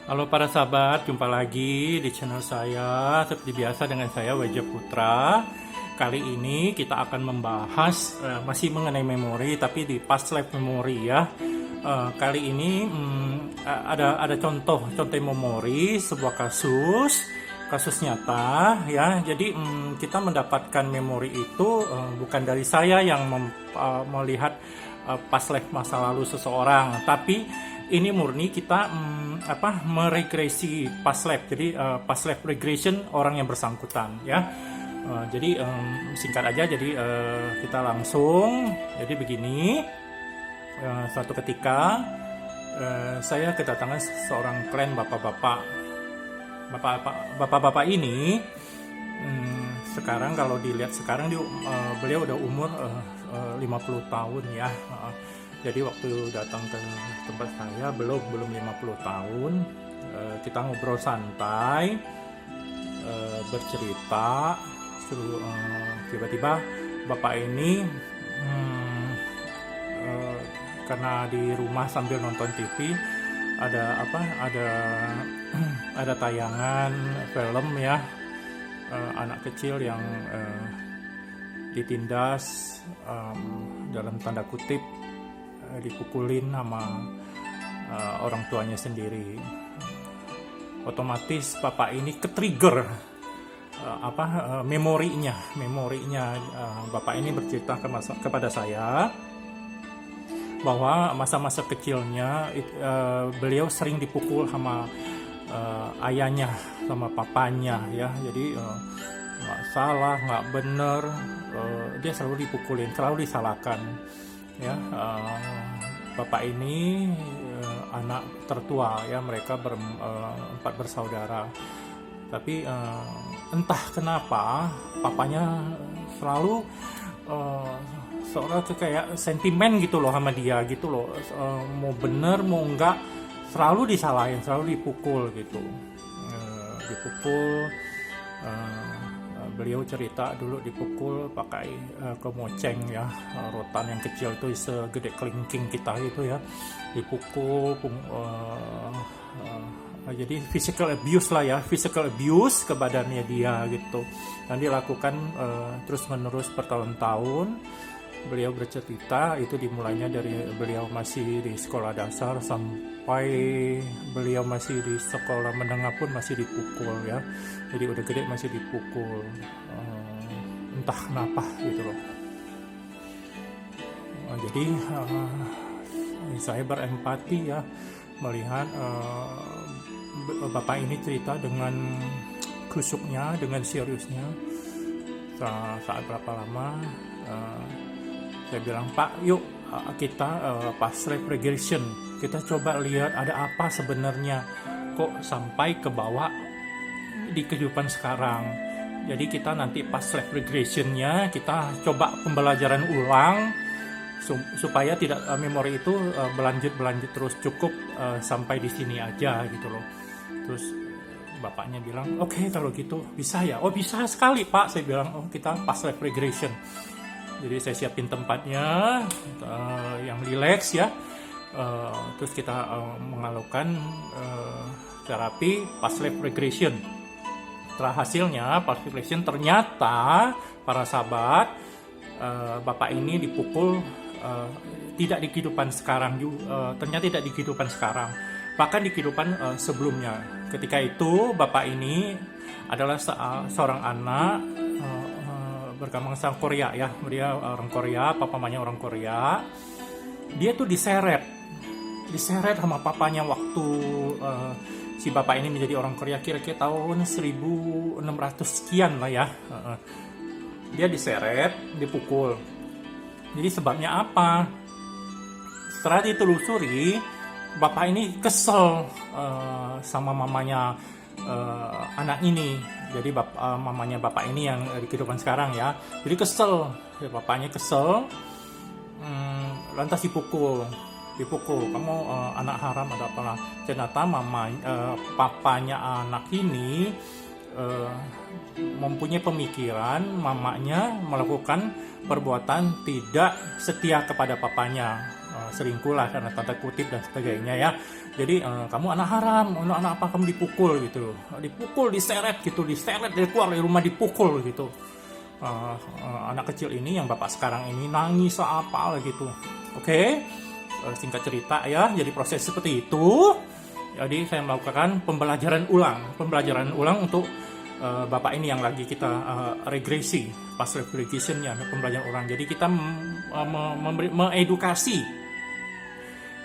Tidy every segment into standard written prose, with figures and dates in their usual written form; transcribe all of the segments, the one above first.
Halo para sahabat, jumpa lagi di channel saya. Seperti biasa dengan saya Wajah Putra. Kali ini kita akan membahas masih mengenai memori, tapi di past life memory ya. Kali ini ada contoh memori sebuah kasus nyata ya. Jadi kita mendapatkan memori itu bukan dari saya yang melihat past life masa lalu seseorang, tapi ini murni kita meregresi past life. Jadi past life regression orang yang bersangkutan ya. Jadi singkat aja, jadi kita langsung. Jadi begini, suatu ketika saya kedatangan seorang klien bapak-bapak ini. Sekarang kalau dilihat sekarang beliau udah umur 50 tahun ya. Jadi waktu datang ke tempat saya belum 50 tahun. Kita ngobrol santai, bercerita. Tiba-tiba bapak ini karena di rumah sambil nonton TV ada tayangan film ya, anak kecil yang ditindas, dalam tanda kutip dipukulin sama orang tuanya sendiri. Otomatis bapak ini ke-trigger memorinya. Bapak ini bercerita kepada saya bahwa masa-masa kecilnya beliau sering dipukul sama ayahnya, sama papanya ya. Jadi nggak salah, nggak bener, dia selalu dipukulin, selalu disalahkan ya. Bapak ini anak tertua ya, mereka empat bersaudara, tapi entah kenapa papanya selalu seorang tuh kayak sentimen gitu loh sama dia gitu loh. Mau bener mau enggak selalu disalahin, selalu dipukul gitu. Beliau cerita dulu dipukul pakai kemoceng ya, rotan yang kecil itu segede kelingking kita itu ya, dipukul. Jadi physical abuse lah ya, physical abuse ke badannya dia gitu, dan dilakukan terus menerus bertahun-tahun. Beliau bercerita itu dimulainya dari beliau masih di sekolah dasar sampai beliau masih di sekolah menengah pun masih dipukul ya. Jadi udah gede masih dipukul, entah kenapa gitu loh. Jadi saya berempati ya melihat bapak ini cerita dengan kusuknya, dengan seriusnya. Saat berapa lama saya bilang, Pak, yuk kita past life regression, kita coba lihat ada apa sebenarnya kok sampai ke bawah di kehidupan sekarang. Jadi kita nanti past life regressionnya kita coba pembelajaran ulang supaya tidak memori itu berlanjut terus, cukup sampai di sini aja gitu loh. Terus bapaknya bilang, oke, kalau gitu bisa ya. Oh, bisa sekali Pak, saya bilang. Oh, kita past life regression. Jadi saya siapin tempatnya yang rileks ya. Terus kita melakukan terapi past life regression. Setelah hasilnya past life regression, ternyata para sahabat, bapak ini dipukul tidak di kehidupan sekarang, ternyata tidak di kehidupan sekarang, bahkan di kehidupan sebelumnya. Ketika itu bapak ini adalah seorang anak berkebangsaan Korea ya, dia orang Korea, papanya orang Korea. Dia tuh diseret sama papanya waktu si bapak ini menjadi orang Korea kira-kira tahun 1600 sekian lah ya. Dia diseret, dipukul. Jadi sebabnya apa? Setelah ditelusuri, bapak ini kesel sama mamanya anak ini. Jadi mamanya bapak ini yang di kehidupan sekarang ya. Jadi kesel, ya, bapaknya kesel, lantas dipukul. Kamu anak haram ada apa? Ternyata papanya anak ini mempunyai pemikiran mamanya melakukan perbuatan tidak setia kepada papanya. selingkuh lah karena tanda kutip dan sebagainya ya. Jadi kamu anak haram, anak apa, kamu dipukul gitu, dipukul, diseret gitu, diseret dari keluar dari rumah, dipukul gitu. Anak kecil ini yang bapak sekarang ini nangis apa gitu. Oke. Singkat cerita ya, jadi proses seperti itu. Jadi saya melakukan pembelajaran ulang untuk bapak ini yang lagi kita regresi, past life regressionnya, pembelajaran ulang. Jadi kita mengedukasi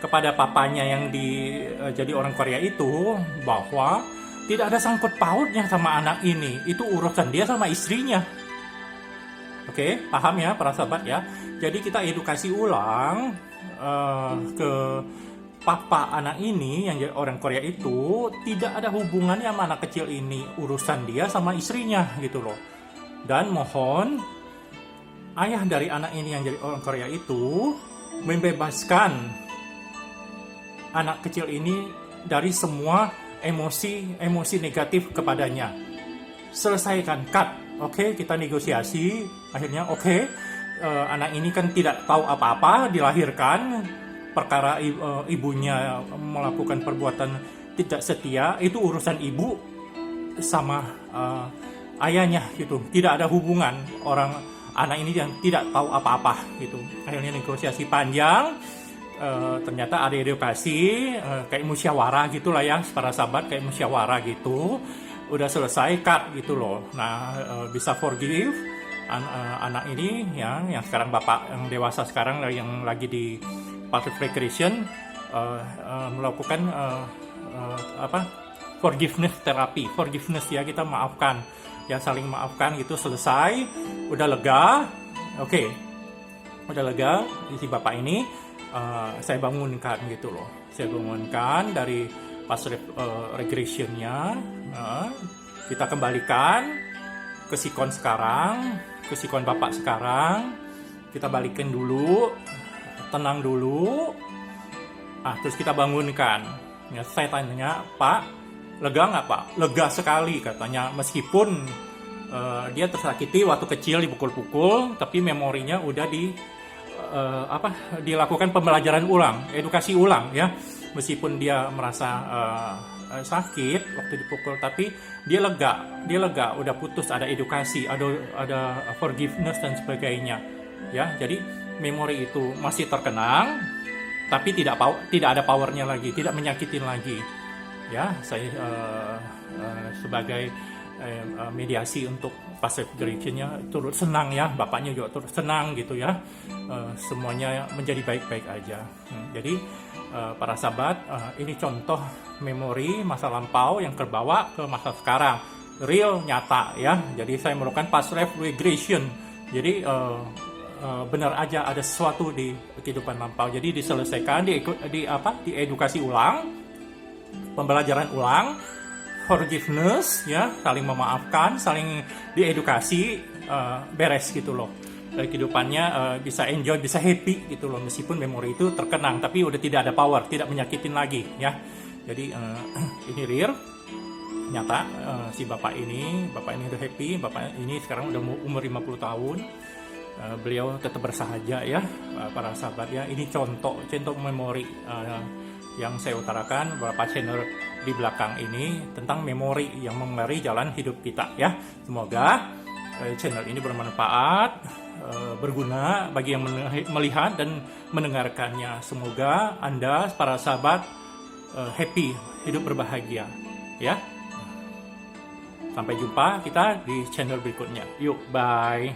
kepada papanya yang jadi orang Korea itu bahwa tidak ada sangkut pautnya sama anak ini, itu urusan dia sama istrinya. Oke, paham ya para sahabat ya. Jadi kita edukasi ulang ke papa anak ini yang jadi orang Korea itu, tidak ada hubungannya sama anak kecil ini, urusan dia sama istrinya gitu loh. Dan mohon ayah dari anak ini yang jadi orang Korea itu membebaskan anak kecil ini dari semua emosi negatif kepadanya. Selesaikan, cut. Oke, kita negosiasi. Akhirnya anak ini kan tidak tahu apa-apa, dilahirkan perkara ibunya melakukan perbuatan tidak setia, itu urusan ibu sama ayahnya gitu. Tidak ada hubungan anak ini yang tidak tahu apa-apa gitu. Akhirnya negosiasi panjang, ternyata ada edukasi kayak musyawarah gitulah ya para sahabat, kayak musyawarah gitu. Udah selesai, cut gitu loh. Nah, bisa forgive anak ini ya, yang sekarang bapak yang dewasa sekarang yang lagi di past life regression, melakukan forgiveness terapi, forgiveness ya, kita maafkan ya, saling maafkan gitu, selesai, udah lega. Udah lega si bapak ini, saya bangunkan gitu loh, saya bangunkan dari past life regressionnya, kita kembalikan ke sikon sekarang, ke sikon bapak sekarang, kita balikin dulu, tenang dulu, terus kita bangunkan. Ya, saya tanya, Pak, lega nggak Pak? Lega sekali katanya, meskipun dia tersakiti waktu kecil dipukul-pukul, tapi memorinya udah dilakukan pembelajaran ulang, edukasi ulang ya. Meskipun dia merasa sakit waktu dipukul, tapi dia lega, udah putus, ada edukasi, ada forgiveness dan sebagainya ya. Jadi memori itu masih terkenang, tapi tidak ada powernya lagi, tidak menyakitin lagi ya. Saya sebagai mediasi untuk past life regressionnya turut senang ya, bapaknya juga turut senang gitu ya. Semuanya menjadi baik-baik aja. Jadi para sahabat, ini contoh memori masa lampau yang terbawa ke masa sekarang, real, nyata ya. Jadi saya melakukan past life regression. Jadi benar aja ada sesuatu di kehidupan lampau. Jadi diselesaikan, diedukasi ulang, pembelajaran ulang, forgiveness ya, saling memaafkan, saling diedukasi, beres gitu loh. Dari kehidupannya bisa enjoy, bisa happy gitu loh, meskipun memori itu terkenang tapi udah tidak ada power, tidak menyakitin lagi ya. Jadi ini real, nyata. Si bapak ini udah happy, bapak ini sekarang udah umur 50 tahun. Beliau tetap bersahaja ya para sahabat ya. Ini contoh memori yang saya utarakan beberapa channel di belakang ini tentang memori yang mempengaruhi jalan hidup kita ya. Semoga channel ini bermanfaat, berguna bagi yang melihat dan mendengarkannya. Semoga Anda para sahabat happy, hidup berbahagia ya. Sampai jumpa kita di channel berikutnya. Yuk, bye.